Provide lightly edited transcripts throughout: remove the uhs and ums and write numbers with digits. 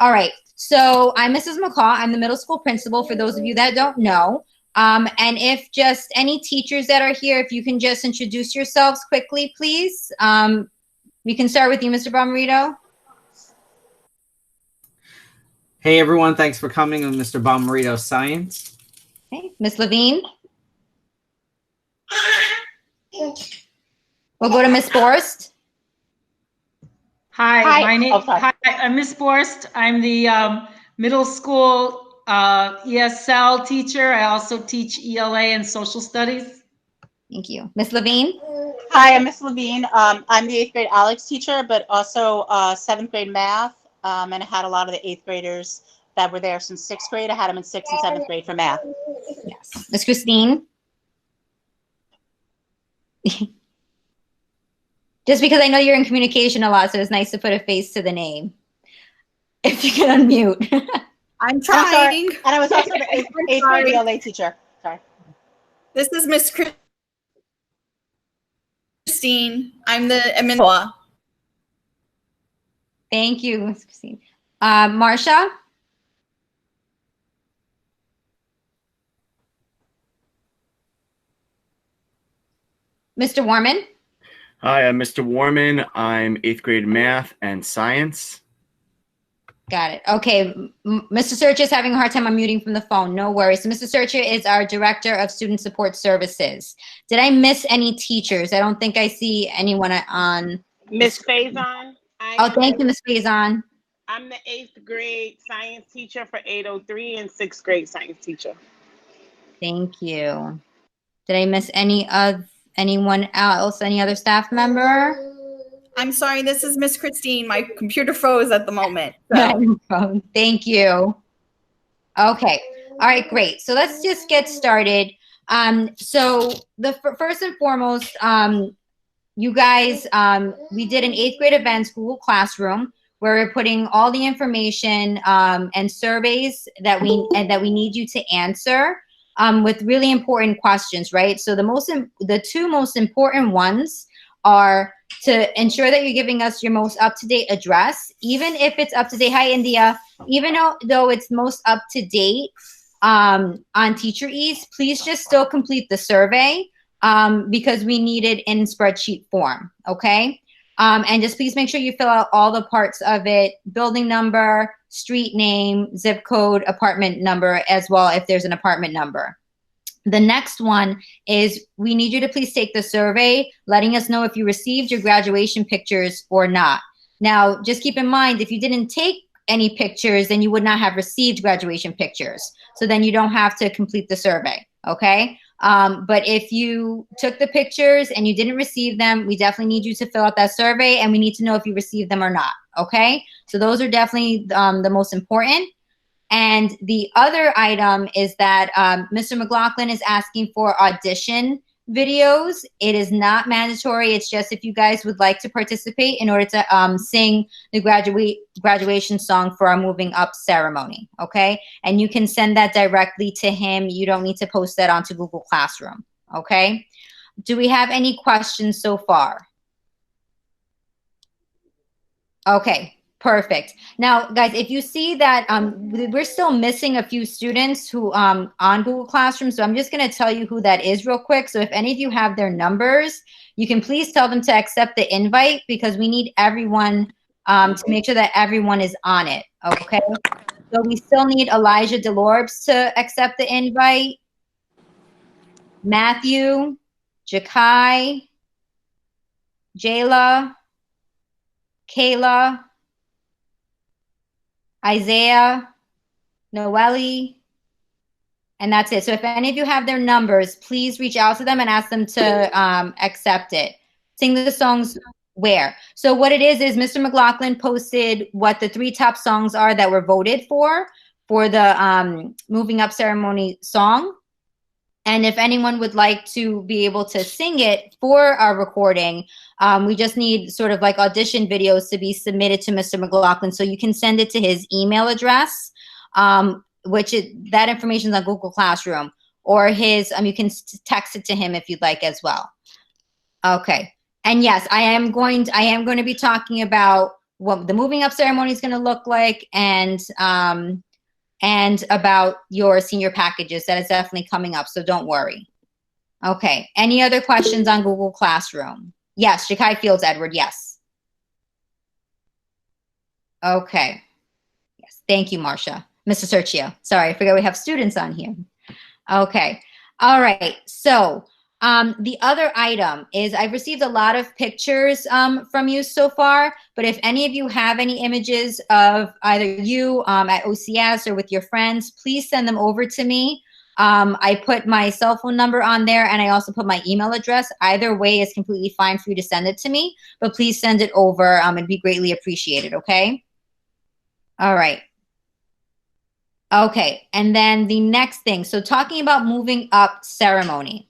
All right. So I'm Mrs. McCaw. I'm the middle school principal, for those of you that don't know. And if just any teachers that are here, if you can just introduce yourselves quickly, please. We can start with you, Mr. Bomarito. Hey, everyone. Thanks for coming. I'm Mr. Bomarito, Science. Okay. Ms. Levine. We'll go to Ms. Borst. Hi, I'm Ms. Borst. I'm the middle school ESL teacher. I also teach ELA and social studies. Thank you. Ms. Levine. Hi, I'm Ms. Levine. I'm the 8th grade Alex teacher, but also 7th grade math. And I had a lot of the 8th graders that were there since 6th grade. I had them in 6th and 7th grade for math. Yes. Ms. Christine. Just because I know you're in communication a lot, so it's nice to put a face to the name. If you can unmute. I'm trying. And I was also the 8th grade ELA teacher. Sorry. This is Miss Christine. I'm the admin. Thank you, Ms. Christine. Marsha? Mr. Warman? Hi, I'm Mr. Warman. I'm 8th grade math and science. Got it. Okay. Mr. Searcher is having a hard time unmuting from the phone. No worries. So Mr. Searcher is our Director of Student Support Services. Did I miss any teachers? I don't think I see anyone on. Miss Faison. Thank you, Ms. Faison. I'm the 8th grade science teacher for 803 and 6th grade science teacher. Thank you. Did I miss anyone else? Any other staff member? I'm sorry, this is Miss Christine. My computer froze at the moment. So. Thank you. Okay. All right, great. So let's just get started. So first and foremost, you guys, we did an 8th grade events Google Classroom where we're putting all the information and surveys that we need you to answer with really important questions, right? So the two most important ones are to ensure that you're giving us your most up-to-date address, even if it's up-to-date. Hi, India. Even though it's most up-to-date on Teacher Ease, please just still complete the survey because we need it in spreadsheet form, okay? And just please make sure you fill out all the parts of it: building number, street name, zip code, apartment number, as well if there's an apartment number. The next one is we need you to please take the survey, letting us know if you received your graduation pictures or not. Now, just keep in mind, if you didn't take any pictures, then you would not have received graduation pictures. So then you don't have to complete the survey, okay? But if you took the pictures and you didn't receive them, we definitely need you to fill out that survey, and we need to know if you received them or not, okay? So those are definitely the most important. And the other item is that Mr. McLaughlin is asking for audition videos. It is not mandatory. It's just if you guys would like to participate in order to sing the graduation song for our moving up ceremony, okay? And you can send that directly to him. You don't need to post that onto Google Classroom, okay? Do we have any questions so far? Okay. Perfect. Now, guys, if you see that we're still missing a few students who on Google Classroom, so I'm just going to tell you who that is real quick. So if any of you have their numbers, you can please tell them to accept the invite because we need everyone to make sure that everyone is on it, okay? So we still need Elijah Delorbs to accept the invite, Matthew, Jakai, Jayla, Kayla, Isaiah, Noelle, and that's it. So if any of you have their numbers, please reach out to them and ask them to accept it. Sing the songs where. So what it is Mr. McLaughlin posted what the 3 top songs are that were voted for the moving up ceremony song. And if anyone would like to be able to sing it for our recording, we just need sort of like audition videos to be submitted to Mr. McLaughlin. So you can send it to his email address, that information is on Google Classroom, or his, you can text it to him if you'd like as well. Okay. And yes, I am going to be talking about what the moving up ceremony is going to look like, and about your senior packages that is definitely coming up. So don't worry. Okay. Any other questions on Google Classroom? Yes. Shakai Fields, Edward. Yes. Okay. Yes. Thank you, Marcia. Mr. Sergio. Sorry, I forgot we have students on here. Okay. All right. So the other item is I've received a lot of pictures from you so far, but if any of you have any images of either you at OCS or with your friends, please send them over to me. I put my cell phone number on there, and I also put my email address. Either way is completely fine for you to send it to me, but please send it over. It'd be greatly appreciated, okay? All right. Okay, and then the next thing, so talking about moving up ceremony.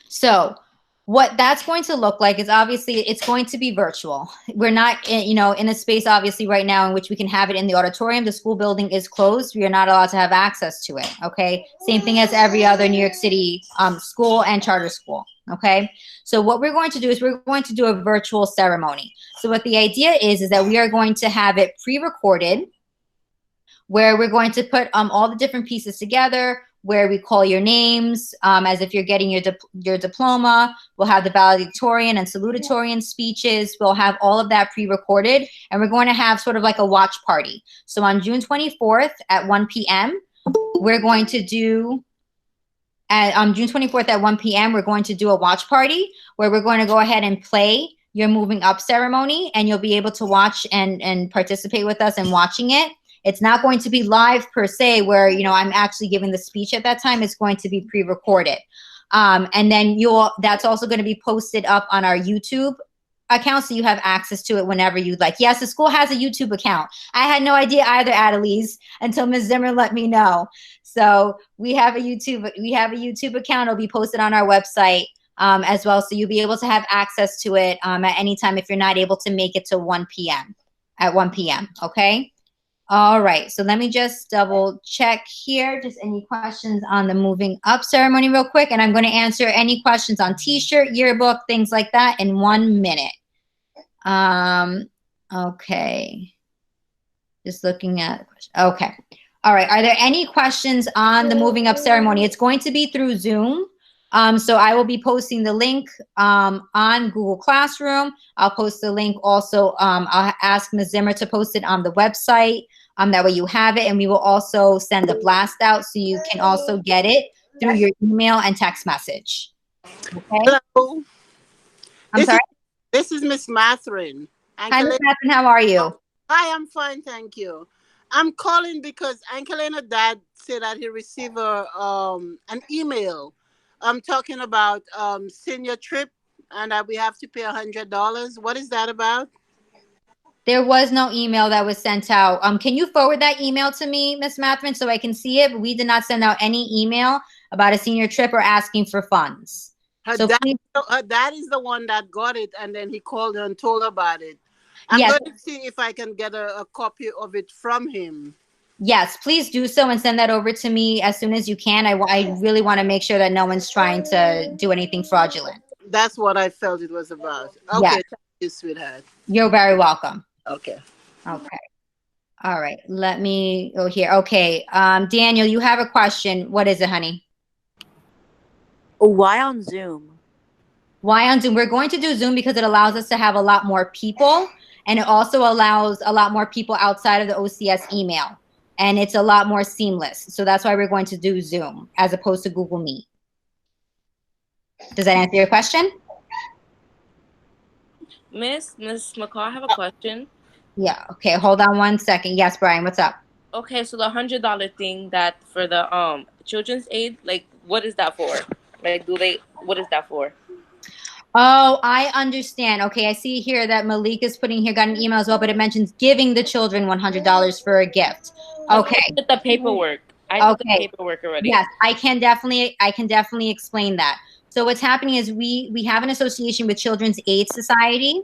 So what that's going to look like is obviously it's going to be virtual. We're not in a space obviously right now in which we can have it in the auditorium. The school building is closed. We are not allowed to have access to it, okay? Same thing as every other New York City school and charter school, okay? So what we're going to do is we're going to do a virtual ceremony. So what the idea is that we are going to have it pre-recorded, where we're going to put all the different pieces together, where we call your names as if you're getting your diploma. We'll have the valedictorian and salutatorian speeches. We'll have all of that pre-recorded, and we're going to have sort of like a watch party. So on June 24th at 1 p.m., we're going to do, on June 24th at 1 p.m., we're going to do a watch party where we're going to go ahead and play your moving up ceremony, and you'll be able to watch and participate with us in watching it. It's not going to be live per se where, I'm actually giving the speech at that time. It's going to be pre-recorded. And then that's also going to be posted up on our YouTube account, so you have access to it whenever you'd like. Yes, the school has a YouTube account. I had no idea either, Adelise, until Ms. Zimmer let me know. So we have a YouTube account. It'll be posted on our website as well. So you'll be able to have access to it at any time if you're not able to make it to 1 p.m. at 1 p.m. Okay. All right, so let me just double check here. Just any questions on the moving up ceremony real quick, and I'm going to answer any questions on t-shirt, yearbook, things like that in 1 minute. Okay. Just looking at, okay. All right, are there any questions on the moving up ceremony? It's going to be through Zoom. So I will be posting the link on Google Classroom. I'll post the link also. I'll ask Ms. Zimmer to post it on the website. That way you have it. And we will also send a blast out so you can also get it through your email and text message. Okay? Hello. This is Miss Matherin. Hi, Ms. Matherin. How are you? Hi, I'm fine. Thank you. I'm calling because Uncle and Dad said that he received an email. I'm talking about senior trip and that we have to pay $100. What is that about? There was no email that was sent out. Can you forward that email to me, Ms. Matherin, so I can see it? But we did not send out any email about a senior trip or asking for funds. Her dad is the one that got it, and then he called her and told her about it. I'm going to see if I can get a copy of it from him. Yes, please do so and send that over to me as soon as you can. I really want to make sure that no one's trying to do anything fraudulent. That's what I felt it was about. Okay, yes. Thank you, sweetheart. You're very welcome. Okay. Okay. All right. Let me go here. Okay. Daniel, you have a question. What is it, honey? Why on Zoom? Why on Zoom? We're going to do Zoom because it allows us to have a lot more people, and it also allows a lot more people outside of the OCS email, and it's a lot more seamless. So that's why we're going to do Zoom as opposed to Google Meet. Does that answer your question? Miss McCall, I have a question. Yeah. Okay. Hold on 1 second. Yes, Brian, what's up? Okay, so the $100 thing that for the children's aid, like, what is that for? Like, what is that for? Oh, I understand. Okay, I see here that Malik is putting here, got an email as well, but it mentions giving the children $100 for a gift. Okay. With the paperwork. I did the paperwork already. Yes, I can definitely explain that. So what's happening is we have an association with Children's Aid Society,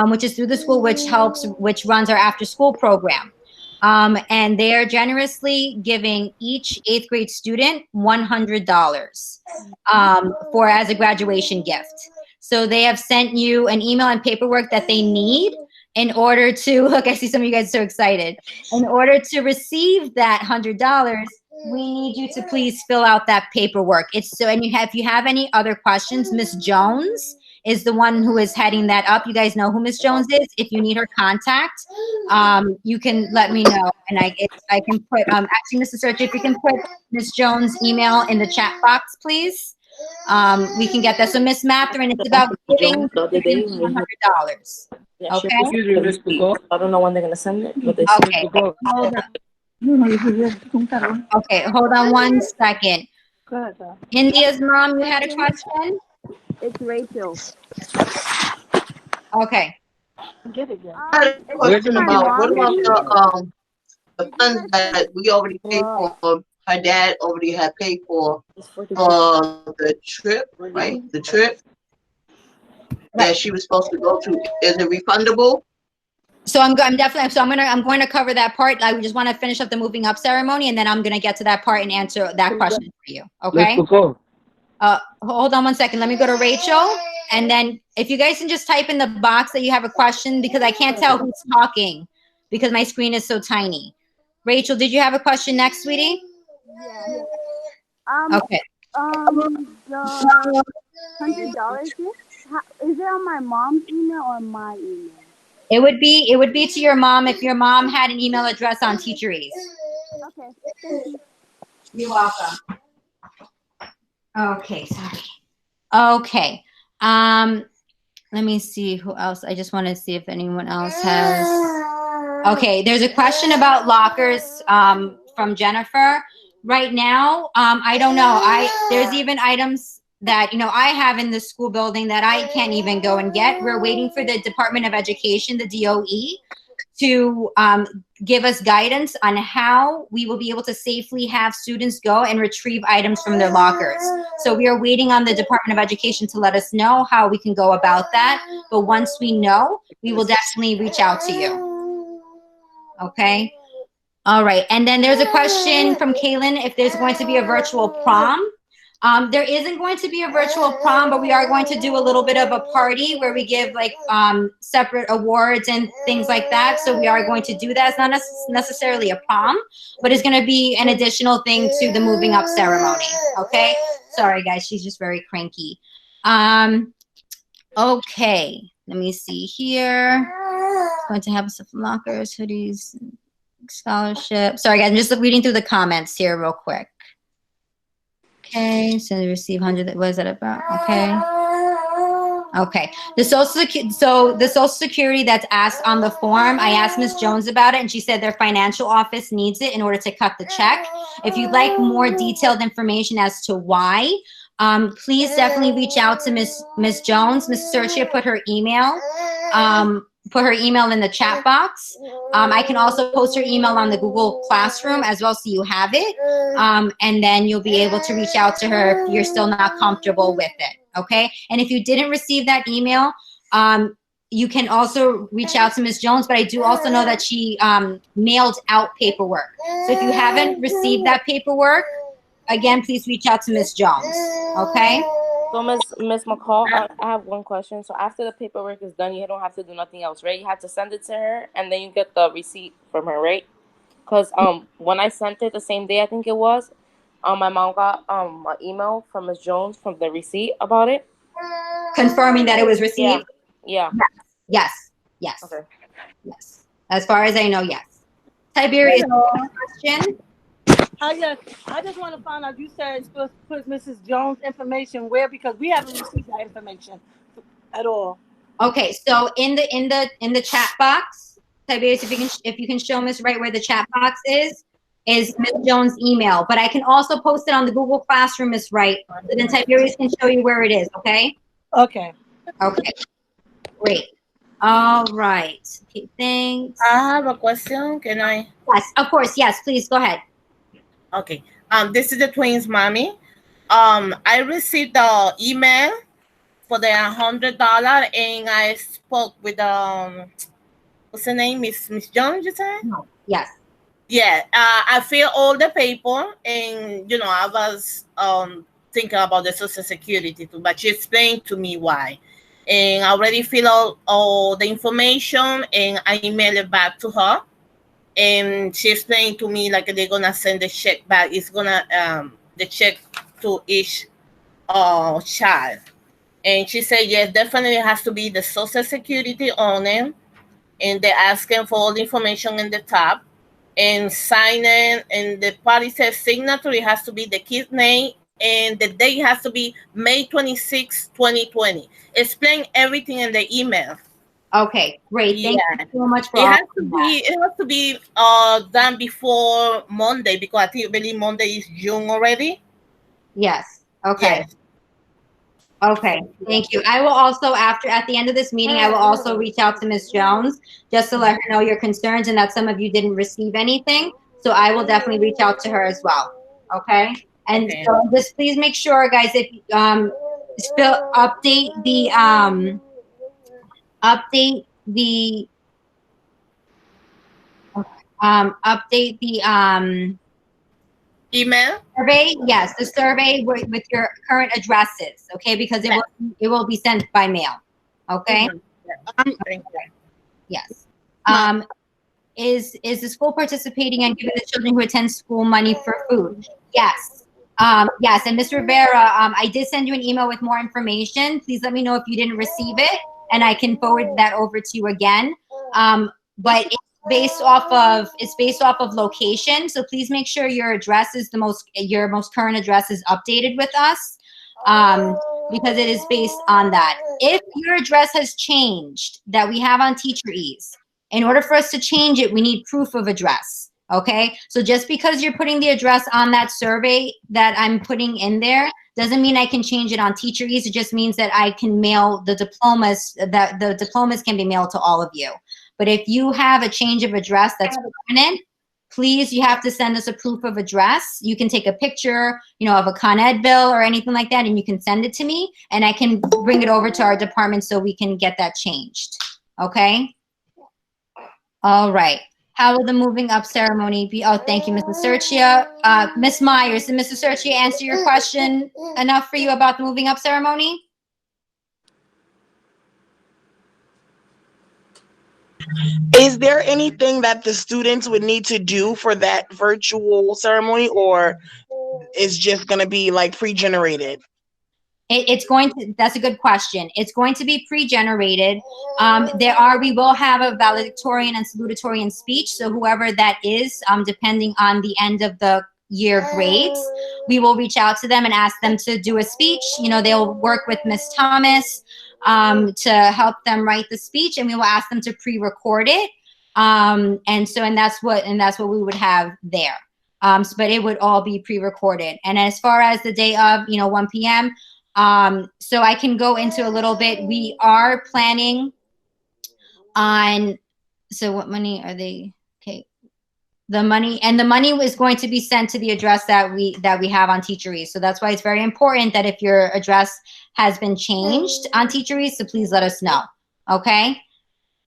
which is through the school, which runs our after school program. And they're generously giving each 8th grade student $100 as a graduation gift. So they have sent you an email and paperwork that they need in order to look, I see some of you guys are so excited. In order to receive that $100, we need you to please fill out that paperwork. It's so, and if you have any other questions, Miss Jones is the one who is heading that up. You guys know who Miss Jones is. If you need her contact, you can let me know, and I can put actually, Mr. Search, if you can put Miss Jones' email in the chat box, please. We can get that. So Miss Matherin, it's about giving $100. Yeah, Okay. I don't know when they're gonna send it, but they Okay. Hold on. Okay, hold on one second. India's mom, you had a question? It's Rachel. Okay. I had a question about what about the funds that we already paid for? Her dad already had paid for the trip, right? The trip that she was supposed to go to. Is it refundable? So I'm going to cover that part. I just want to finish up the moving up ceremony, and then I'm going to get to that part and answer that question for you. Okay. Hold on one second. Let me go to Rachel, and then if you guys can just type in the box that you have a question, because I can't tell who's talking because my screen is so tiny. Rachel, did you have a question next, sweetie? Yeah. Okay. The $100 is it on my mom's email or my email? It would be to your mom if your mom had an email address on Teacheries. Okay. Thank you. You're welcome. Okay, sorry. Okay. Let me see who else. I just want to see if anyone else has. Okay, there's a question about lockers from Jennifer. Right now, I don't know. There's even items that I have in the school building that I can't even go and get. We're waiting for the Department of Education, the DOE, to give us guidance on how we will be able to safely have students go and retrieve items from their lockers. So we are waiting on the Department of Education to let us know how we can go about that. But once we know, we will definitely reach out to you. Okay? All right. And then there's a question from Kaylin if there's going to be a virtual prom. There isn't going to be a virtual prom, but we are going to do a little bit of a party where we give like separate awards and things like that. So we are going to do that. It's not necessarily a prom, but it's going to be an additional thing to the moving up ceremony. Okay. Sorry, guys. She's just very cranky. Okay. Let me see here. Going to have some lockers, hoodies, scholarship. Sorry, guys. I'm just reading through the comments here real quick. Okay, so they receive 100. What is that about? Okay. Okay. The Social Security that's asked on the form, I asked Ms. Jones about it, and she said their financial office needs it in order to cut the check. If you'd like more detailed information as to why, please definitely reach out to Ms. Jones. Ms. Searchia put her email. Put her email in the chat box. I can also post her email on the Google Classroom as well, so you have it. And then you'll be able to reach out to her if you're still not comfortable with it. Okay. And if you didn't receive that email, you can also reach out to Ms. Jones, but I do also know that she mailed out paperwork. So if you haven't received that paperwork, again, please reach out to Ms. Jones. Okay. So Miss McCall, I have one question. So after the paperwork is done, you don't have to do nothing else, right? You have to send it to her, and then you get the receipt from her, right? Because when I sent it the same day, I think it was, my mom got an email from Miss Jones from the receipt about it, Confirming that it was received. Yeah. Yes. Yes. Okay. Yes. As far as I know, yes. Tiberius, question. Yes. I just want to find out. You said it's supposed to put Mrs. Jones' information where, because we haven't received that information at all. Okay, so in the chat box, Tiberius, if you can show Miss Wright where the chat box is Miss Jones' email. But I can also post it on the Google Classroom, Miss Wright. So then Tiberius can show you where it is. Okay. Okay. Okay. Great. All right. Okay. Thanks. I have a question. Can I? Yes, of course. Yes, please go ahead. Okay. This is the twins' mommy. I received the email for the $100, and I spoke with what's her name, Miss Jones, you said? Yes. Yeah. I filled all the paper, and I was thinking about the Social Security too, but she explained to me why. And I already filled out all the information and I emailed it back to her. And she explained to me like they're gonna send the check back. It's gonna the check to each child. And she said, yes, definitely has to be the Social Security on it. And they're asking for all the information in the top. And signing, and the party says signature, it has to be the kid's name. And the date has to be May 26, 2020. Explain everything in the email. Okay, great. Thank you so much for It has that. to be done before Monday, because I believe Monday is June already. Yes. Okay. Yes. Okay, thank you. I will also, at the end of this meeting, I will also reach out to Ms. Jones just to let her know your concerns and that some of you didn't receive anything. So I will definitely reach out to her as well. Okay, and so just please make sure, guys, if still update the email survey. Yes, the survey with your current addresses. Okay, because it will be sent by mail. Okay. Yes. Is the school participating and giving the children who attend school money for food? Yes. Yes. And Ms. Rivera, I did send you an email with more information. Please let me know if you didn't receive it, and I can forward that over to you again. But it's based off of location. So please make sure your address is your most current address is updated with us. Because it is based on that. If your address has changed that we have on Teacher Ease, in order for us to change it, we need proof of address. Okay, so just because you're putting the address on that survey that I'm putting in there doesn't mean I can change it on Teacher Ease. It just means that I can mail the diplomas, that the diplomas can be mailed to all of you. But if you have a change of address that's permanent, please, you have to send us a proof of address. You can take a picture, of a Con Ed bill or anything like that, and you can send it to me, and I can bring it over to our department so we can get that changed. Okay? All right. How will the moving up ceremony be? Oh, thank you, Mrs. Serchia. Ms. Myers, did Mrs. Serchia answer your question enough for you about the moving up ceremony? Is there anything that the students would need to do for that virtual ceremony, or is just going to be like pre-generated? That's a good question. It's going to be pre-generated. We will have a valedictorian and salutatorian speech. So whoever that is, depending on the end of the year grades, we will reach out to them and ask them to do a speech. They'll work with Ms. Thomas to help them write the speech, and we will ask them to pre-record it. And that's what we would have there. But it would all be pre-recorded. And as far as the day of, 1 p.m., so I can go into a little bit. We are planning on, so what money are they? Okay. The money is going to be sent to the address that we have on Teacher Ease. So that's why it's very important that if your address has been changed on Teacher Ease, so please let us know. Okay.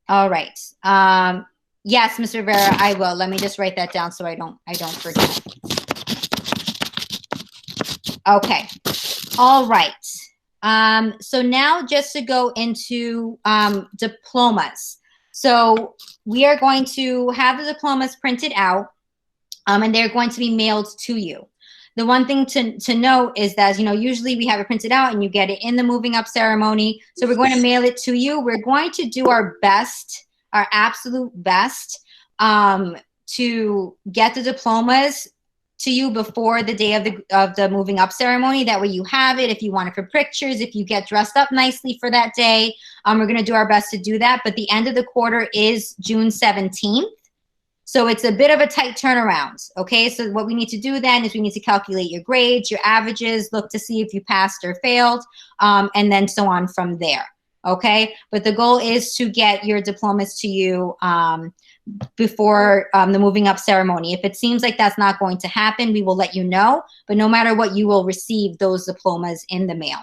All right. Yes, Ms. Rivera, I will. Let me just write that down so I don't forget. Okay. All right. So now just to go into diplomas. So we are going to have the diplomas printed out, and they're going to be mailed to you. The one thing to note is that, usually we have it printed out and you get it in the moving up ceremony. So we're going to mail it to you. We're going to do our best, our absolute best, to get the diplomas to you before the day of the moving up ceremony. That way you have it if you want it for pictures, if you get dressed up nicely for that day. We're going to do our best to do that. But the end of the quarter is June 17th. So it's a bit of a tight turnaround. Okay. So what we need to do then is we need to calculate your grades, your averages, look to see if you passed or failed, and then so on from there. Okay. But the goal is to get your diplomas to you before the moving up ceremony. If it seems like that's not going to happen, we will let you know. But no matter what, you will receive those diplomas in the mail.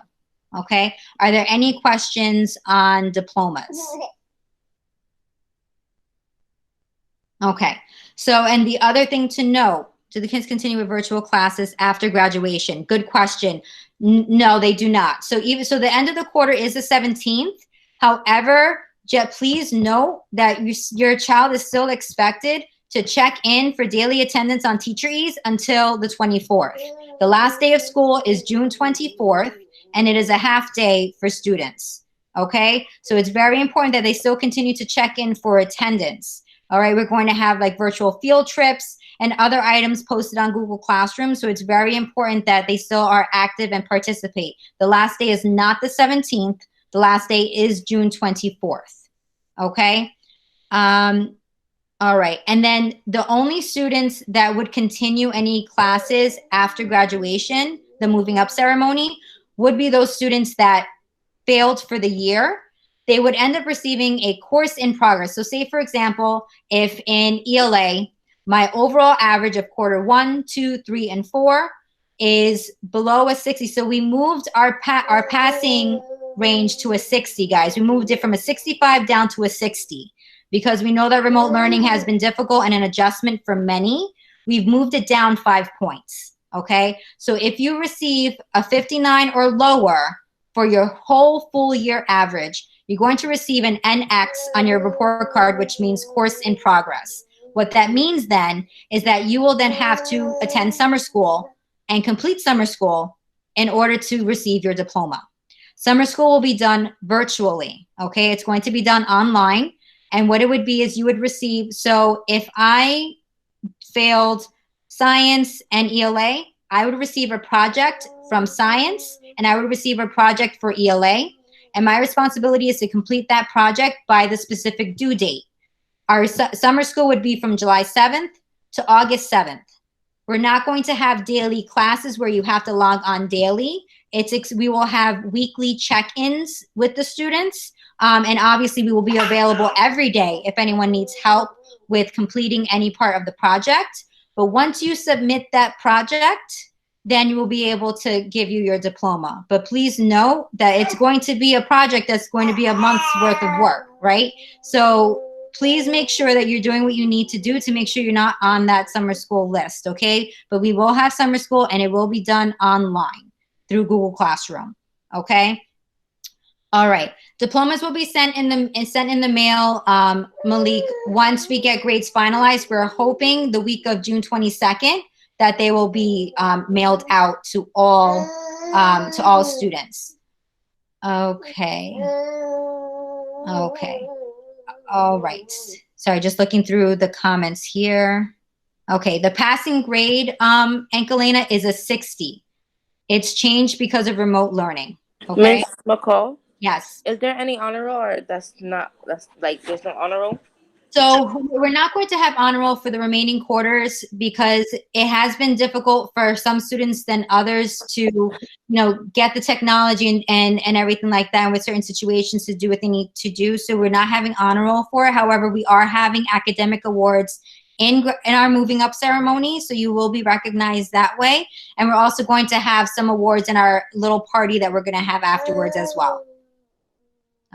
Okay. Are there any questions on diplomas? Okay. So, and the other thing to note Do the kids continue with virtual classes after graduation? Good question. No, they do not. So the end of the quarter is the 17th. However, please note that your child is still expected to check in for daily attendance on Teacher Ease until the 24th. The last day of school is June 24th, and it is a half day for students. Okay, so it's very important that they still continue to check in for attendance. All right, we're going to have like virtual field trips and other items posted on Google Classroom. So it's very important that they still are active and participate. The last day is not the 17th. The last day is June 24th. Okay. All right. And then the only students that would continue any classes after graduation, the moving up ceremony, would be those students that failed for the year. They would end up receiving a course in progress. So say, for example, if in ELA, my overall average of quarter 1, 2, 3, and 4 is below a 60. So we moved our passing range to a 60, guys. We moved it from a 65 down to a 60 because we know that remote learning has been difficult and an adjustment for many. We've moved it down 5 points, okay? So if you receive a 59 or lower for your whole full year average, you're going to receive an NX on your report card, which means course in progress. What that means then is that you will then have to attend summer school and complete summer school in order to receive your diploma. Summer school will be done virtually, okay? It's going to be done online. And what it would be is you would receive, so if I failed science and ELA, I would receive a project from science and I would receive a project for ELA. And my responsibility is to complete that project by the specific due date. Our summer school would be from July 7th to August 7th. We're not going to have daily classes where you have to log on daily. We will have weekly check-ins with the students. And obviously we will be available every day if anyone needs help with completing any part of the project. But once you submit that project, then you will be able to give you your diploma. But please know that it's going to be a project that's going to be a month's worth of work, right? So please make sure that you're doing what you need to do to make sure you're not on that summer school list, okay? But we will have summer school and it will be done online through Google Classroom, okay? All right, diplomas will be sent in the mail, Malik, once we get grades finalized. We're hoping the week of June 22nd that they will be mailed out to all students. Okay. Okay. All right. Sorry, just looking through the comments here. Okay, the passing grade, Ankelina, is a 60. It's changed because of remote learning. Okay. Miss McCall? Yes. Is there any honor roll or that's like there's no honor roll? So we're not going to have honor roll for the remaining quarters because it has been difficult for some students than others to, get the technology and everything like that, and with certain situations to do what they need to do. So we're not having honor roll for it. However, we are having academic awards in our moving up ceremony. So you will be recognized that way. And we're also going to have some awards in our little party that we're going to have afterwards as well.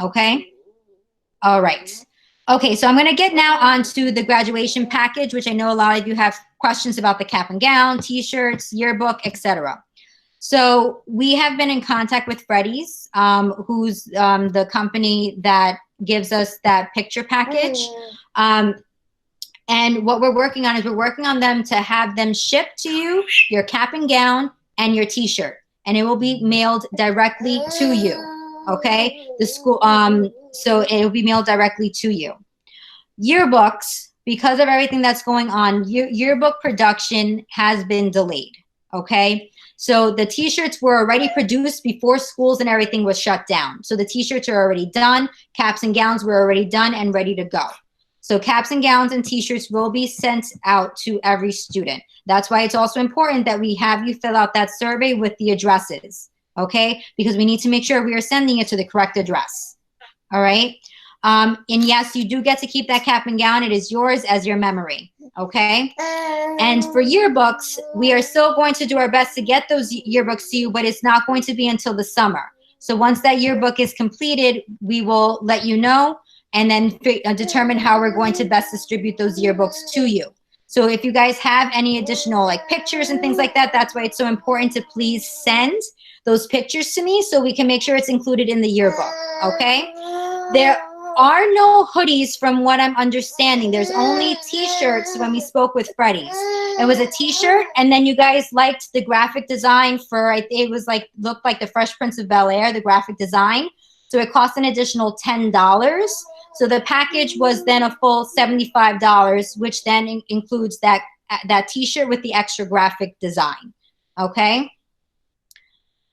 Okay. All right. Okay, so I'm going to get now onto the graduation package, which I know a lot of you have questions about the cap and gown, t-shirts, yearbook, etc. So we have been in contact with Freddy's, who's the company that gives us that picture package. And what we're working on is we're working on them to have them shipped to you, your cap and gown and your t-shirt, and it will be mailed directly to you. Okay, the school, so it will be mailed directly to you. Yearbooks, because of everything that's going on, yearbook production has been delayed. Okay, so the t-shirts were already produced before schools and everything was shut down. So the t-shirts are already done, caps and gowns were already done and ready to go. So caps and gowns and t-shirts will be sent out to every student. That's why it's also important that we have you fill out that survey with the addresses. Okay, because we need to make sure we are sending it to the correct address. All right. And yes, you do get to keep that cap and gown. It is yours as your memory. Okay. And for yearbooks, we are still going to do our best to get those yearbooks to you, but it's not going to be until the summer. So once that yearbook is completed, we will let you know and then determine how we're going to best distribute those yearbooks to you. So if you guys have any additional like pictures and things like that, that's why it's so important to please send those pictures to me so we can make sure it's included in the yearbook, okay? There are no hoodies from what I'm understanding. There's only t-shirts when we spoke with Freddie's. It was a t-shirt, and then you guys liked the graphic design for, it was like, looked like the Fresh Prince of Bel-Air, the graphic design. So it cost an additional $10. So the package was then a full $75, which then includes that t-shirt with the extra graphic design, okay?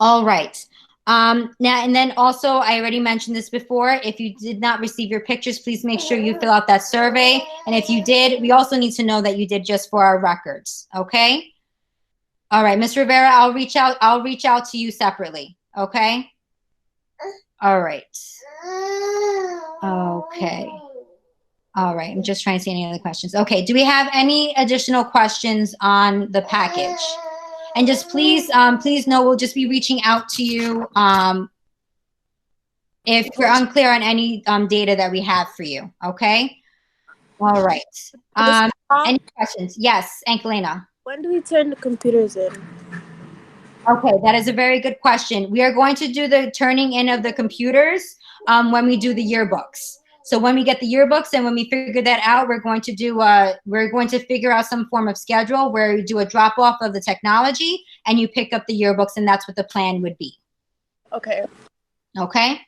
All right. Now, and then also, I already mentioned this before, if you did not receive your pictures, please make sure you fill out that survey. And if you did, we also need to know that you did just for our records, okay? All right, Ms. Rivera, I'll reach out to you separately, okay? All right. Okay. All right, I'm just trying to see any other questions. Okay, do we have any additional questions on the package? And just please know we'll just be reaching out to you if we're unclear on any data that we have for you, okay? All right. Any questions? Yes, Ankelina. When do we turn the computers in? Okay, that is a very good question. We are going to do the turning in of the computers when we do the yearbooks. So when we get the yearbooks and when we figure that out, we're going to figure out some form of schedule where you do a drop off of the technology and you pick up the yearbooks, and that's what the plan would be. Okay. Okay.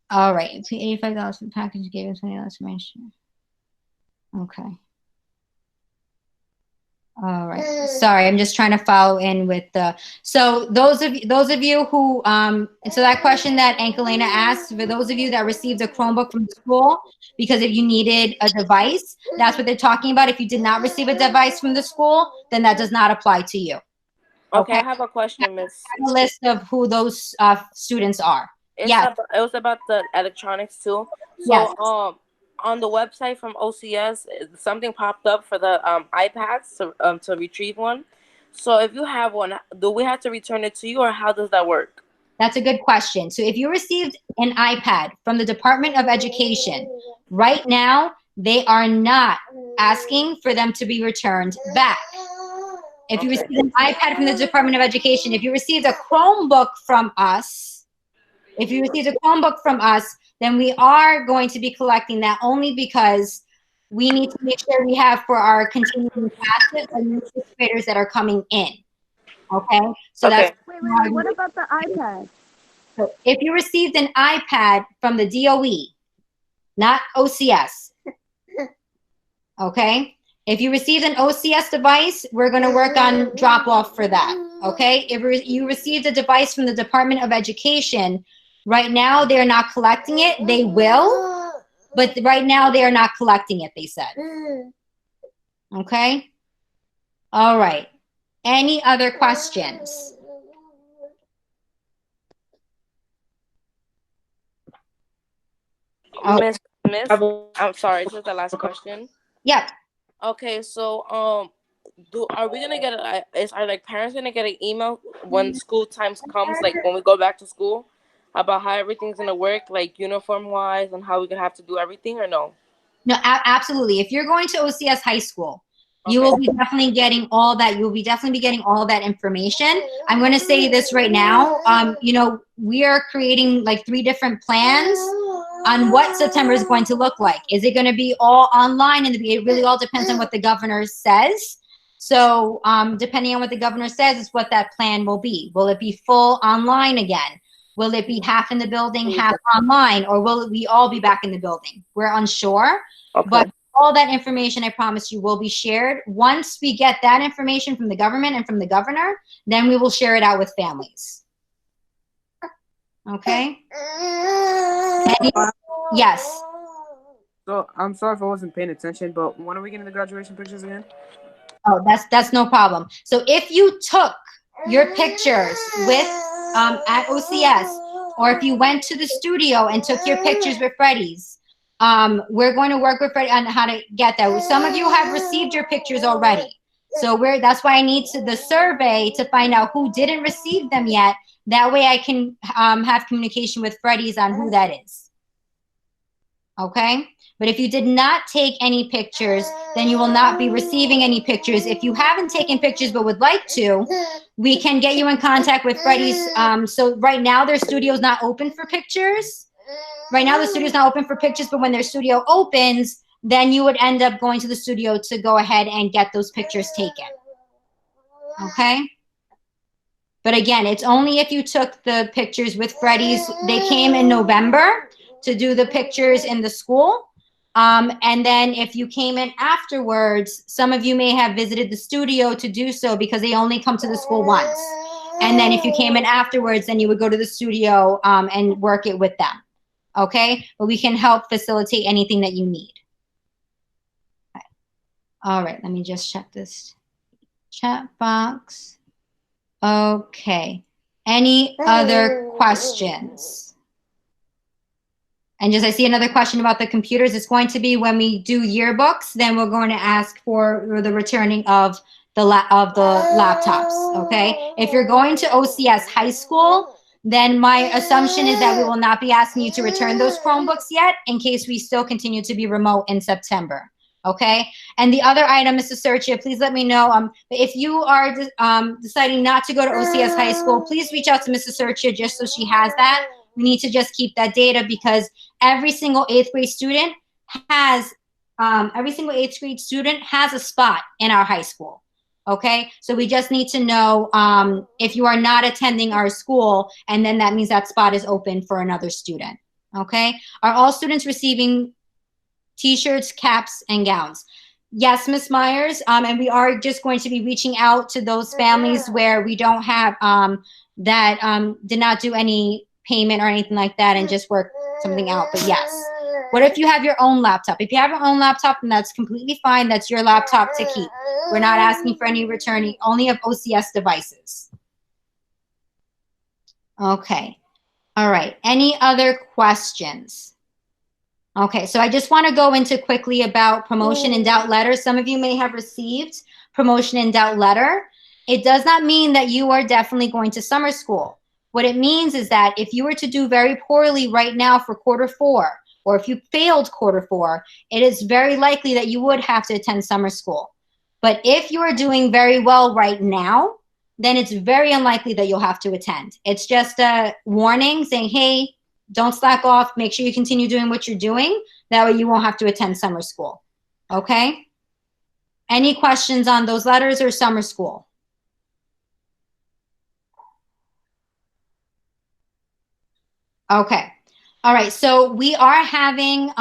All right. $85 for the package, gave us $20 for mention. Okay. All right. Sorry, I'm just trying to follow in with the. So those of you who so that question that Ankelina asked, for those of you that received a Chromebook from the school, because if you needed a device, that's what they're talking about. If you did not receive a device from the school, then that does not apply to you. Okay, I have a question, Miss. A list of who those students are. It was about the electronics too. So Yes. On the website from OCS, something popped up for the iPads to retrieve one. So if you have one, do we have to return it to you, or how does that work? That's a good question. So if you received an iPad from the Department of Education, right now, they are not asking for them to be returned back. If you received an iPad from the Department of Education, if you received a Chromebook from us, then we are going to be collecting that, only because we need to make sure we have for our continuing classes and new sixth graders that are coming in. Okay? So that's Wait, what about the iPad? So if you received an iPad from the DOE, not OCS, okay? If you received an OCS device, we're going to work on drop-off for that, okay? If you received a device from the Department of Education, right now they're not collecting it. They will, but right now they are not collecting it, they said. Okay? All right. Any other questions? Miss, I'm sorry, this is the last question. Yep. Okay, so are we gonna get are like parents gonna get an email when school times comes, like when we go back to school, about how everything's gonna work, like uniform wise, and how we're gonna have to do everything, or no? No, absolutely. If you're going to OCS High School, you will be definitely getting all that. You will be definitely be getting all that information. I'm going to say this right now. You know, we are creating like 3 different plans on what September is going to look like. Is it going to be all online? And it really all depends on what the governor says. So depending on what the governor says is what that plan will be. Will it be full online again? Will it be half in the building, half online, or will we all be back in the building? We're unsure, but all that information, I promise you, will be shared. Once we get that information from the government and from the governor, then we will share it out with families. Okay? Yes. So I'm sorry if I wasn't paying attention, but when are we getting the graduation pictures again? Oh, that's no problem. So if you took your pictures with at OCS, or if you went to the studio and took your pictures with Freddie's, we're going to work with Freddie on how to get that. Some of you have received your pictures already. So that's why I need the survey to find out who didn't receive them yet. That way I can have communication with Freddie's on who that is. Okay? But if you did not take any pictures, then you will not be receiving any pictures. If you haven't taken pictures but would like to, we can get you in contact with Freddie's. So right now their studio is not open for pictures. Right now the studio is not open for pictures, but when their studio opens, then you would end up going to the studio to go ahead and get those pictures taken. Okay? But again, it's only if you took the pictures with Freddie's. They came in November to do the pictures in the school. And then if you came in afterwards, some of you may have visited the studio to do so because they only come to the school once. And then if you came in afterwards, then you would go to the studio and work it with them. Okay? But we can help facilitate anything that you need. Okay. All right, let me just check this chat box. Okay. Any other questions? And just I see another question about the computers. It's going to be when we do yearbooks, then we're going to ask for the returning of the laptops, okay? If you're going to OCS high school, then my assumption is that we will not be asking you to return those Chromebooks yet in case we still continue to be remote in September, okay? And the other item, Mrs. Searchia, please let me know. If you are deciding not to go to OCS high school, please reach out to Mrs. Searchia just so she has that. We need to just keep that data because every single 8th grade student has a spot in our high school. Okay, so we just need to know if you are not attending our school, and then that means that spot is open for another student. Okay, are all students receiving t-shirts, caps, and gowns? Yes, Ms. Myers, and we are just going to be reaching out to those families where we don't have did not do any payment or anything like that and just work something out. But yes, what if you have your own laptop? If you have your own laptop, then that's completely fine. That's your laptop to keep. We're not asking for any returning, only of OCS devices. Okay. All right. Any other questions? Okay, so I just want to go into quickly about promotion in doubt letters. Some of you may have received promotion in doubt letter. It does not mean that you are definitely going to summer school. What it means is that if you were to do very poorly right now for quarter 4, or if you failed quarter 4, it is very likely that you would have to attend summer school. But if you are doing very well right now, then it's very unlikely that you'll have to attend. It's just a warning saying, hey, don't slack off. Make sure you continue doing what you're doing. That way you won't have to attend summer school. Okay? Any questions on those letters or summer school? Okay. All right. So we are having,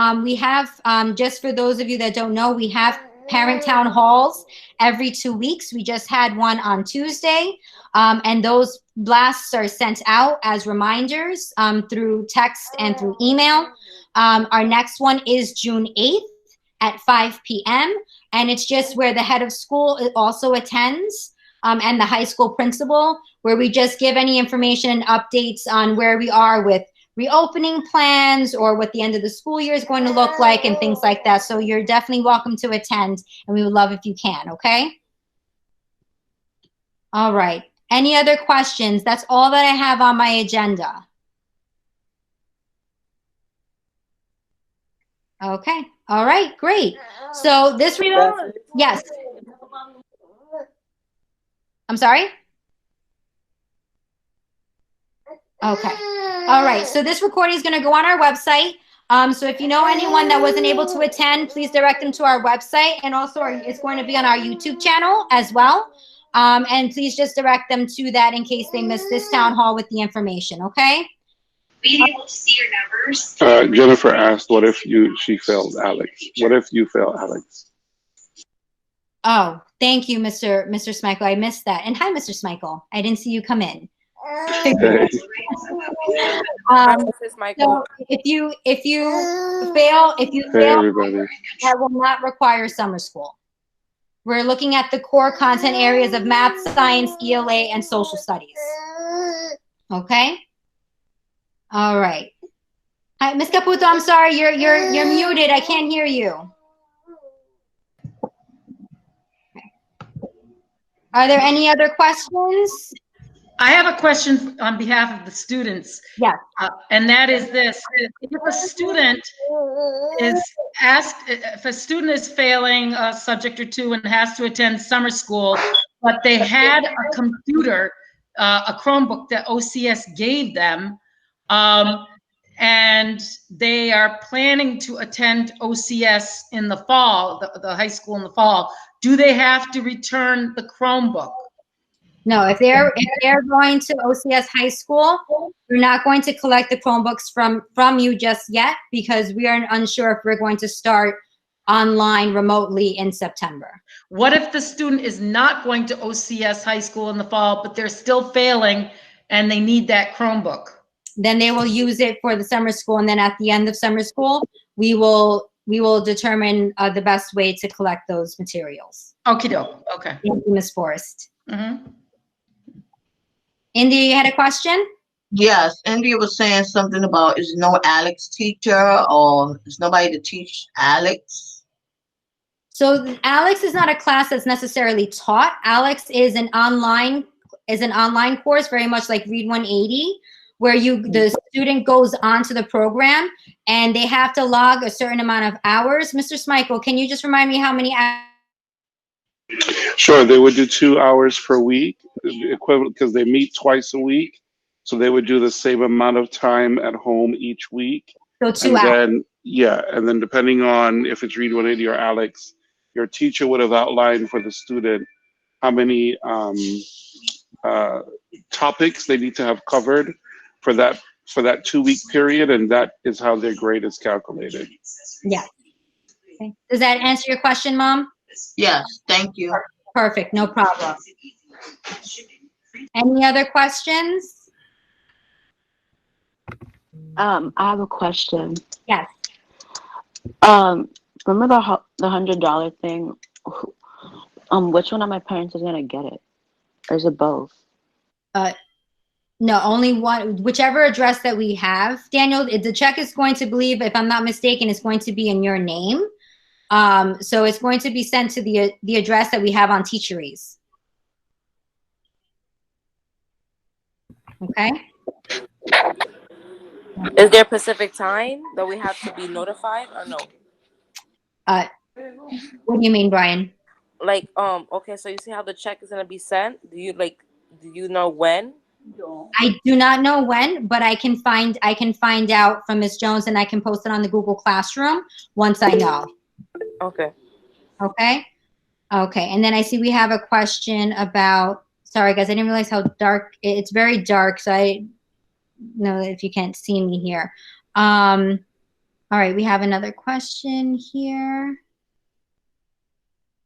just for those of you that don't know, we have parent town halls every 2 weeks. We just had one on Tuesday. And those blasts are sent out as reminders through text and through email. Our next one is June 8th at 5 p.m. And it's just where the head of school also attends and the high school principal, where we just give any information and updates on where we are with reopening plans or what the end of the school year is going to look like and things like that. So you're definitely welcome to attend, and we would love if you can, okay? All right. Any other questions? That's all that I have on my agenda. Okay. All right. Great. So this, yes. I'm sorry? Okay. All right. So this recording is going to go on our website. So if you know anyone that wasn't able to attend, please direct them to our website. And also it's going to be on our YouTube channel as well. And please just direct them to that in case they missed this town hall with the information. Okay. Being able to see your numbers. Jennifer asked, what if she failed Alex? What if you failed Alex? Oh, thank you, Mr. Smeichel. I missed that. And hi, Mr. Smeichel. I didn't see you come in. Hey. So if you fail, Everybody. that will not require summer school. We're looking at the core content areas of math, science, ELA, and social studies. Okay. All right. Hi, Ms. Caputo. I'm sorry, you're muted. I can't hear you. Okay. Are there any other questions? I have a question on behalf of the students. Yeah. And that is this: if a student is asked, if a student is failing a subject or two and has to attend summer school, but they had a computer, a Chromebook that OCS gave them, and they are planning to attend OCS in the fall, the high school in the fall, do they have to return the Chromebook? No, if they're going to OCS high school, we're not going to collect the Chromebooks from you just yet because we are unsure if we're going to start online remotely in September. What if the student is not going to OCS high school in the fall, but they're still failing and they need that Chromebook? Then they will use it for the summer school, and then at the end of summer school, we will determine the best way to collect those materials. Okie doke. Okay. Thank you, Ms. Forrest. Mm-hmm. India, you had a question? Yes, India was saying something about is no Alex teacher or is nobody to teach Alex? So Alex is not a class that's necessarily taught. Alex is an online course, very much like Read 180, where the student goes onto the program and they have to log a certain amount of hours. Mr. Smykel, can you just remind me how many hours? Sure, they would do 2 hours per week, equivalent, because they meet twice a week. So they would do the same amount of time at home each week. So 2 hours. Then, yeah, and then depending on if it's Read 180 or Alex, your teacher would have outlined for the student how many topics they need to have covered for that 2-week period, and that is how their grade is calculated. Yeah. Okay. Does that answer your question, Mom? Yes, thank you. Perfect, no problem. Any other questions? I have a question. Yes. Remember the $100 thing? Which one of my parents is gonna get it, or is it both? No, only one. Whichever address that we have, Daniel. The check is going to believe, if I'm not mistaken, is going to be in your name. So it's going to be sent to the address that we have on Teacheries. Okay. Is there a specific time that we have to be notified or no? What do you mean, Brian? Like, okay, so you see how the check is gonna be sent? Do you know when? I do not know when, but I can find out from Ms. Jones, and I can post it on the Google Classroom once I know. Okay. Okay. Okay. And then I see we have a question about, sorry guys, I didn't realize how dark, it's very dark. So I know if you can't see me here. All right. We have another question here.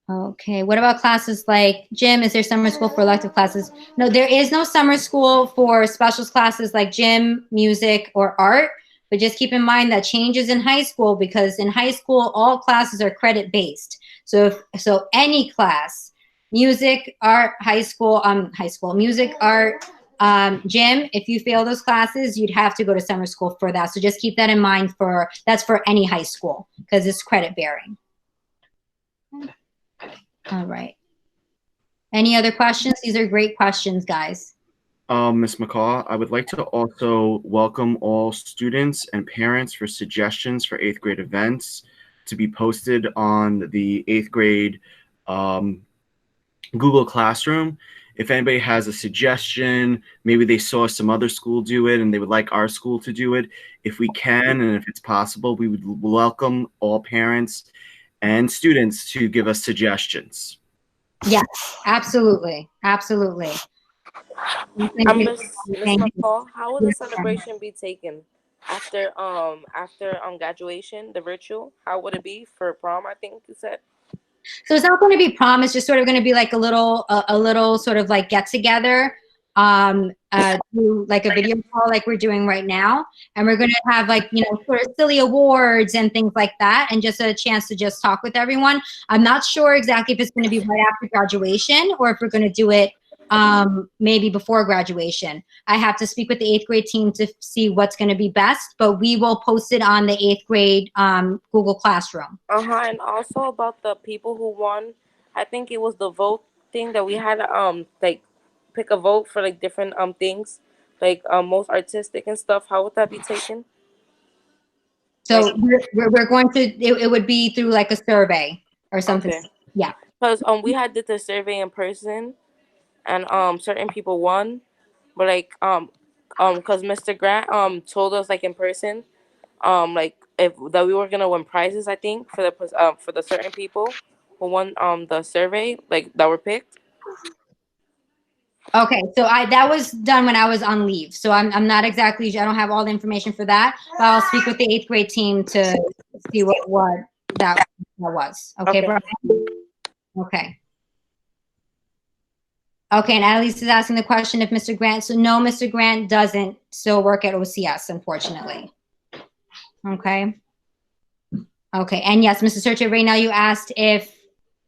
Okay. What about classes like gym? Is there summer school for elective classes? No, there is no summer school for specials classes like gym, music, or art. But just keep in mind that changes in high school, because in high school, all classes are credit based. So any class, music, art, music, art, gym, if you fail those classes, you'd have to go to summer school for that. So just keep that in mind that's for any high school because it's credit bearing. All right. Any other questions? These are great questions, guys. Ms. McCaw, I would like to also welcome all students and parents for suggestions for 8th grade events to be posted on the 8th grade Google Classroom. If anybody has a suggestion, maybe they saw some other school do it and they would like our school to do it, if we can and if it's possible, we would welcome all parents and students to give us suggestions. Yes, absolutely. Absolutely. Miss McCall, how will the celebration be taken after graduation, the virtual? How would it be for prom, I think you said? So it's not going to be prom, it's just sort of going to be like a little sort of like get together, do like a video call like we're doing right now. And we're going to have like, sort of silly awards and things like that, and just a chance to just talk with everyone. I'm not sure exactly if it's going to be right after graduation or if we're going to do it maybe before graduation. I have to speak with the 8th grade team to see what's going to be best, but we will post it on the 8th grade Google Classroom. And also about the people who won, I think it was the vote thing that we had, like pick a vote for like different things, like most artistic and stuff, how would that be taken? So we're going to, it would be through like a survey or something. Okay. Yeah. Because we had did the survey in person, and certain people won, but like because Mr. Grant told us like in person like if that we were gonna win prizes, I think for the certain people who won the survey, like that were picked. Okay, so that was done when I was on leave. So I'm not exactly, I don't have all the information for that, but I'll speak with the 8th grade team to see what that was. Okay, Okay. Brian? Okay. Okay, and Annalise is asking the question if Mr. Grant, so no, Mr. Grant doesn't still work at OCS, unfortunately. Okay. Okay, and yes, Mrs. Searcher, right now you asked if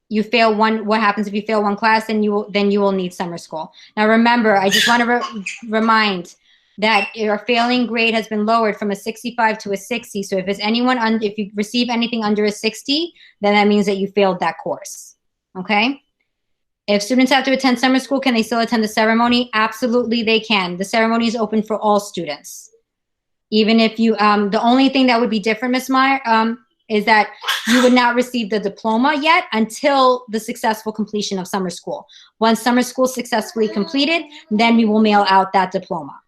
you fail one, what happens if you fail one class, then you will need summer school. Now remember, I just want to remind that your failing grade has been lowered from a 65 to a 60. So if it's anyone if you receive anything under a 60, then that means that you failed that course. Okay? If students have to attend summer school, can they still attend the ceremony? Absolutely, they can. The ceremony is open for all students. Even if you, the only thing that would be different, Ms. Meyer, is that you would not receive the diploma yet until the successful completion of summer school. Once summer school is successfully completed, then we will mail out that diploma.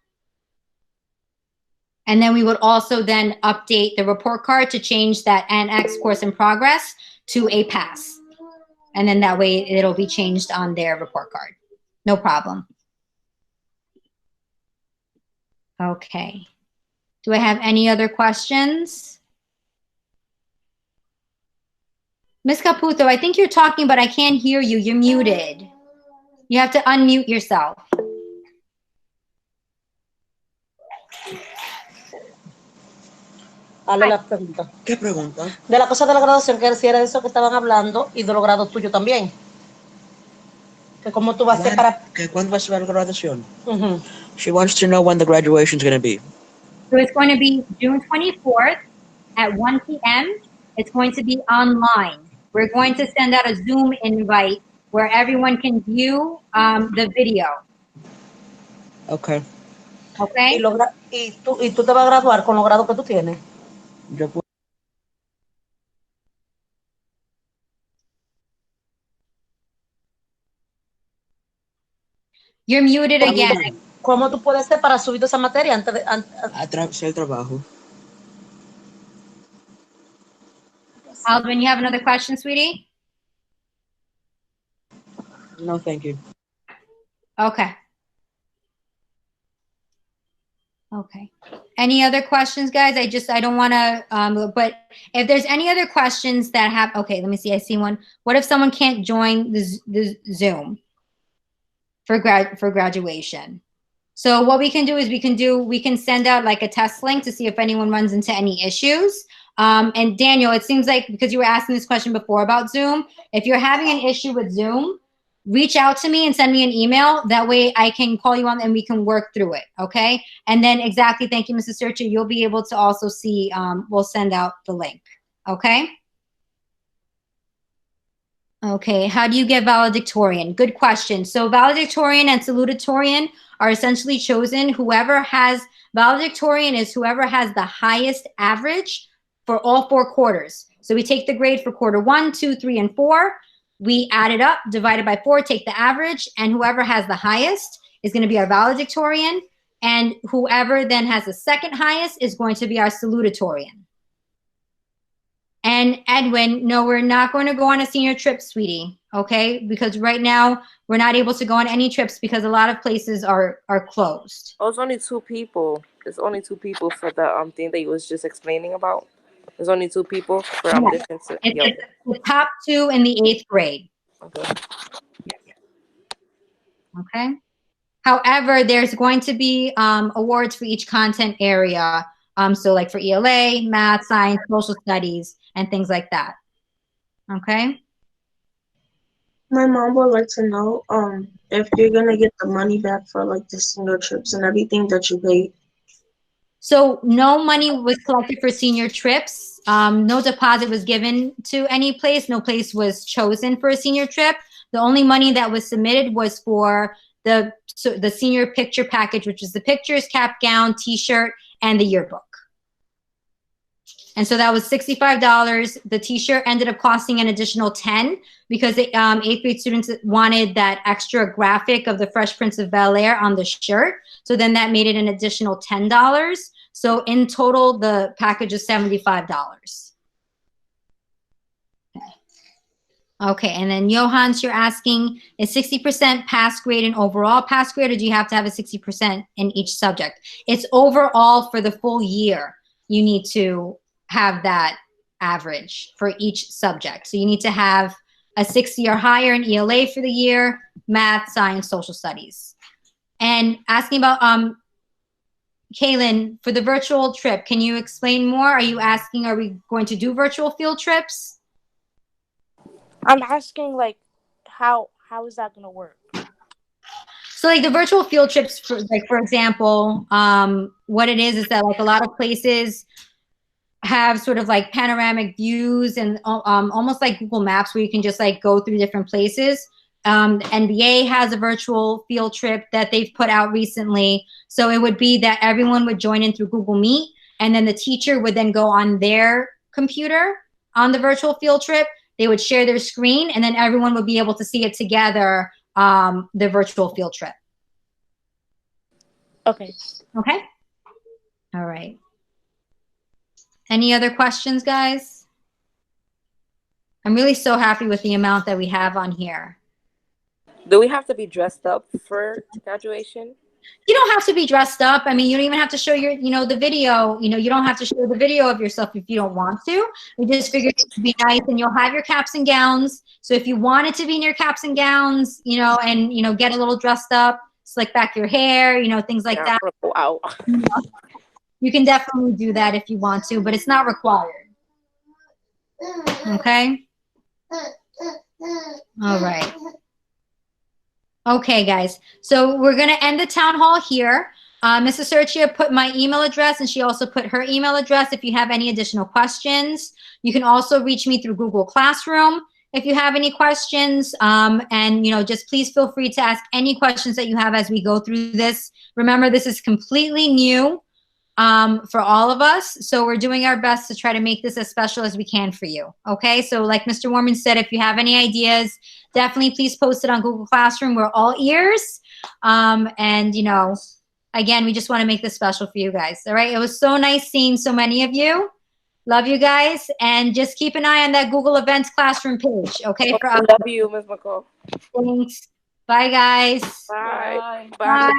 And then we would also then update the report card to change that NX course in progress to a pass. And then that way it'll be changed on their report card. No problem. Okay. Do I have any other questions? Ms. Caputo, I think you're talking, but I can't hear you. You're muted. You have to unmute yourself. Hazle la pregunta. ¿Qué pregunta? De la cosa de la graduación, que si era de eso que estaban hablando, y de los grados tuyos también. Que cómo tú vas a hacer para... ¿Cuándo va a ser la graduación? She wants to know when the graduation is going to be. So it's going to be June 24th at 1 p.m. It's going to be online. We're going to send out a Zoom invite where everyone can view the video. Okay. Okay? Y tú te vas a graduar con los grados que tú tienes. You're muted again. ¿Cómo tú puedes hacer para subir esa materia antes de... Hacer trabajo. Aldwin, you have another question, sweetie? No, thank you. Okay. Okay. Any other questions, guys? I don't want to, but if there's any other questions that have, okay, let me see. I see one. What if someone can't join the Zoom for graduation? So what we can do is we can send out like a test link to see if anyone runs into any issues. And Daniel, it seems like because you were asking this question before about Zoom, if you're having an issue with Zoom, reach out to me and send me an email. That way I can call you on and we can work through it. Okay. And then exactly. Thank you, Mrs. Searcher. You'll be able to also see, we'll send out the link. Okay. Okay. How do you get valedictorian? Good question. So valedictorian and salutatorian are essentially chosen. Whoever has valedictorian is whoever has the highest average for all 4 quarters. So we take the grade for quarter 1, 2, 3, and 4. We add it up, divide it by 4, take the average, and whoever has the highest is going to be our valedictorian, and whoever then has the second highest is going to be our salutatorian. And Edwin, no, we're not going to go on a senior trip, sweetie, okay? Because right now we're not able to go on any trips because a lot of places are closed. Oh, it's only 2 people. It's only 2 people for the thing that you was just explaining about. There's only 2 people for different. It's the top 2 in the 8th grade. Okay. Okay. However, there's going to be awards for each content area. So like for ELA, math, science, social studies, and things like that. Okay. My mom would like to know if you're gonna get the money back for like the senior trips and everything that you paid. So no money was collected for senior trips. No deposit was given to any place. No place was chosen for a senior trip. The only money that was submitted was for the senior picture package, which is the pictures, cap, gown, t-shirt, and the yearbook. And so that was $65. The t-shirt ended up costing an additional $10 because the 8th grade students wanted that extra graphic of the Fresh Prince of Bel-Air on the shirt. So then that made it an additional $10. So in total, the package is $75. Okay, and then Johans, you're asking, is 60% pass grade an overall pass grade, or do you have to have a 60% in each subject? It's overall for the full year. You need to have that average for each subject. So you need to have a 60 or higher in ELA for the year, math, science, social studies. And asking about, Kaylin, for the virtual trip, can you explain more? Are you asking, are we going to do virtual field trips? I'm asking, like, how is that gonna work? So like the virtual field trips, for example, what it is that like a lot of places have sort of like panoramic views and almost like Google Maps where you can just like go through different places. NBA has a virtual field trip that they've put out recently. So it would be that everyone would join in through Google Meet, and then the teacher would then go on their computer on the virtual field trip. They would share their screen, and then everyone would be able to see it together, the virtual field trip. Okay. Okay. All right. Any other questions, guys? I'm really so happy with the amount that we have on here. Do we have to be dressed up for graduation? You don't have to be dressed up. I mean, you don't even have to show your, the video. You don't have to show the video of yourself if you don't want to. We just figured it would be nice, and you'll have your caps and gowns. So if you wanted to be in your caps and gowns, and, get a little dressed up, slick back your hair, things like that. Go out. You can definitely do that if you want to, but it's not required. Okay? All right. Okay, guys. So we're going to end the town hall here. Mrs. Serchia put my email address, and she also put her email address if you have any additional questions. You can also reach me through Google Classroom if you have any questions. And, just please feel free to ask any questions that you have as we go through this. Remember, this is completely new for all of us. So we're doing our best to try to make this as special as we can for you. Okay. So like Mr. Warman said, if you have any ideas, definitely please post it on Google Classroom. We're all ears. And, again, we just want to make this special for you guys. All right. It was so nice seeing so many of you. Love you guys. And just keep an eye on that Google Events Classroom page. Okay. Love you, Ms. McCall. Thanks. Bye, guys. Bye. Bye.